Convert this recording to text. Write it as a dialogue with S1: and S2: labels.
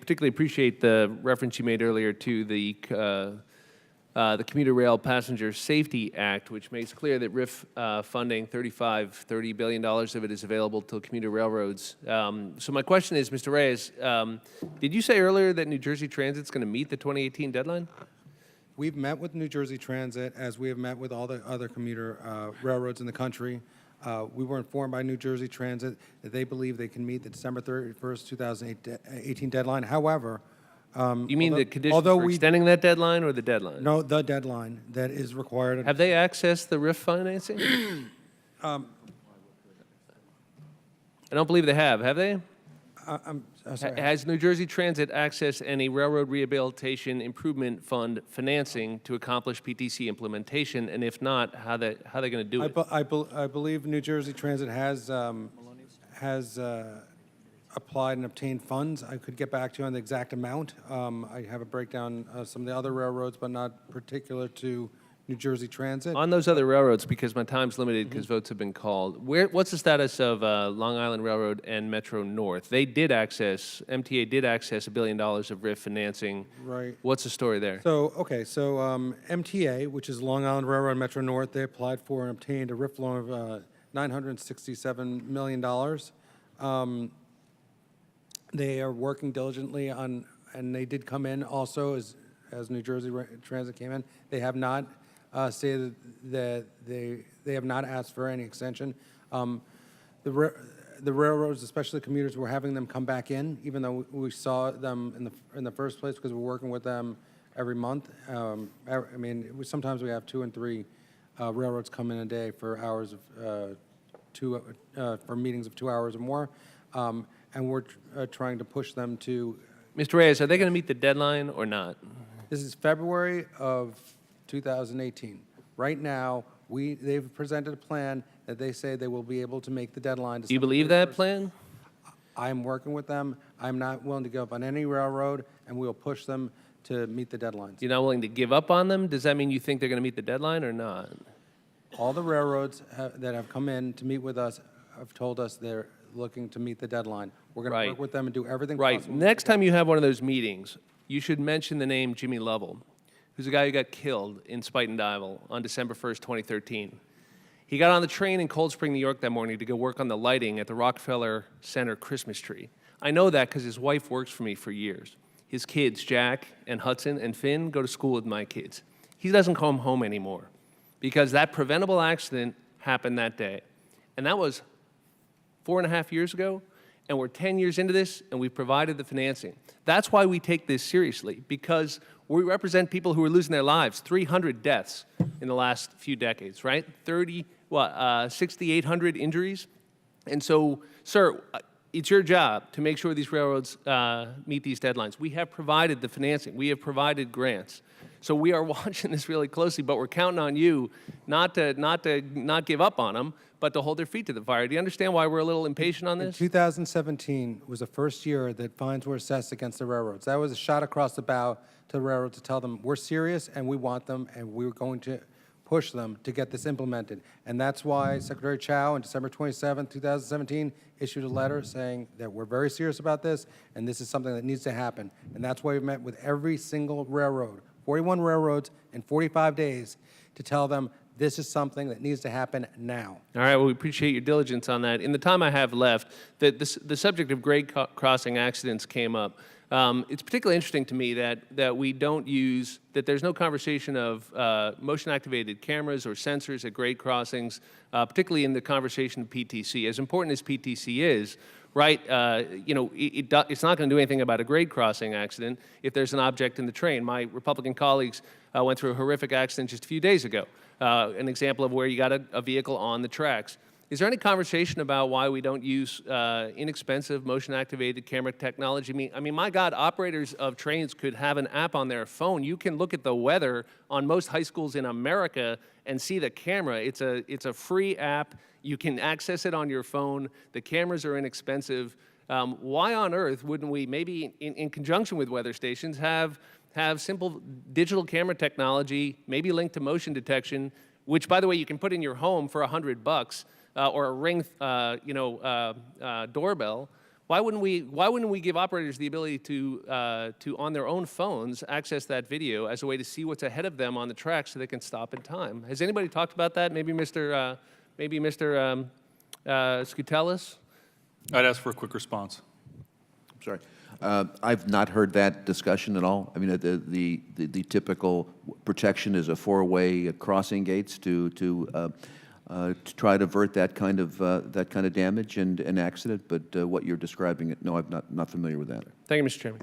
S1: particularly appreciate the reference you made earlier to the Commuter Rail Passenger Safety Act, which makes clear that RIF funding, $30 billion of it is available to commuter railroads. So my question is, Mr. Reyes, did you say earlier that New Jersey Transit's going to meet the 2018 deadline?
S2: We've met with New Jersey Transit, as we have met with all the other commuter railroads in the country. We were informed by New Jersey Transit that they believe they can meet the December 31st, 2018 deadline. However,
S1: you mean the condition for extending that deadline or the deadline?
S2: No, the deadline that is required.
S1: Have they accessed the RIF financing? I don't believe they have they?
S2: I'm sorry.
S1: Has New Jersey Transit accessed any Railroad Rehabilitation Improvement Fund financing to accomplish PTC implementation? And if not, how they going to do it?
S2: I believe New Jersey Transit has applied and obtained funds. I could get back to you on the exact amount. I have a breakdown of some of the other railroads, but not particular to New Jersey Transit.
S1: On those other railroads, because my time's limited because votes have been called, what's the status of Long Island Railroad and Metro North? They did access, MTA did access $1 billion of RIF financing.
S2: Right.
S1: What's the story there?
S2: So, okay, so MTA, which is Long Island Railroad and Metro North, they applied for and obtained a RIF loan of $967 million. They are working diligently on, and they did come in also as New Jersey Transit came in. They have not stated that they have not asked for any extension. The railroads, especially the commuters, we're having them come back in, even though we saw them in the first place because we're working with them every month. I mean, sometimes we have 2 and 3 railroads come in a day for hours of for meetings of 2 hours or more. And we're trying to push them to.
S1: Mr. Reyes, are they going to meet the deadline or not?
S2: This is February of 2018. Right now, they've presented a plan that they say they will be able to make the deadline.
S1: Do you believe that plan?
S2: I'm working with them. I'm not willing to give up on any railroad, and we will push them to meet the deadlines.
S1: You're not willing to give up on them? Does that mean you think they're going to meet the deadline or not?
S2: All the railroads that have come in to meet with us have told us they're looking to meet the deadline. We're going to work with them and do everything possible.
S1: Next time you have one of those meetings, you should mention the name Jimmy Lovell, who's the guy who got killed in Spuyten Duyvil on December 1st, 2013. He got on the train in Cold Spring, New York that morning to go work on the lighting at the Rockefeller Center Christmas tree. I know that because his wife works for me for years. His kids, Jack and Hudson and Finn, go to school with my kids. He doesn't come home anymore because that preventable accident happened that day. And that was 4.5 years ago, and we're 10 years into this, and we've provided the financing. That's why we take this seriously, because we represent people who are losing their lives. 300 deaths in the last few decades, right? 6,800 injuries. And so, sir, it's your job to make sure these railroads meet these deadlines. We have provided the financing. We have provided grants. So we are watching this really closely, but we're counting on you not to give up on them, but to hold their feet to the fire. Do you understand why we're a little impatient on this?
S2: 2017 was the first year that fines were assessed against the railroads. That was a shot across the bow to the railroads to tell them we're serious and we want them and we're going to push them to get this implemented. And that's why Secretary Chow on December 27, 2017 issued a letter saying that we're very serious about this and this is something that needs to happen. And that's why we met with every single railroad, 41 railroads in 45 days, to tell them this is something that needs to happen now.
S1: All right, well, we appreciate your diligence on that. In the time I have left, the subject of grade crossing accidents came up. It's particularly interesting to me that we don't use, that there's no conversation of motion-activated cameras or sensors at grade crossings, particularly in the conversation of PTC. As important as PTC is, right, you know, it's not going to do anything about a grade crossing accident if there's an object in the train. My Republican colleagues went through a horrific accident just a few days ago, an example of where you got a vehicle on the tracks. Is there any conversation about why we don't use inexpensive motion-activated camera technology? I mean, my God, operators of trains could have an app on their phone. You can look at the weather on most high schools in America and see the camera. It's a free app. You can access it on your phone. The cameras are inexpensive. Why on earth wouldn't we, maybe in conjunction with weather stations, have simple digital camera technology, maybe linked to motion detection, which, by the way, you can put in your home for $100, or a Ring, doorbell. Why wouldn't we give operators the ability to on their own phones access that video as a way to see what's ahead of them on the track so they can stop in time? Has anybody talked about that? Maybe Mr. Skutelis?
S3: I'd ask for a quick response.
S4: Sorry. I've not heard that discussion at all. I mean, the typical protection is a four-way crossing gates to try to avert that kind of damage and accident. But what you're describing, no, I'm not familiar with that.
S1: Thank you, Mr. Chairman.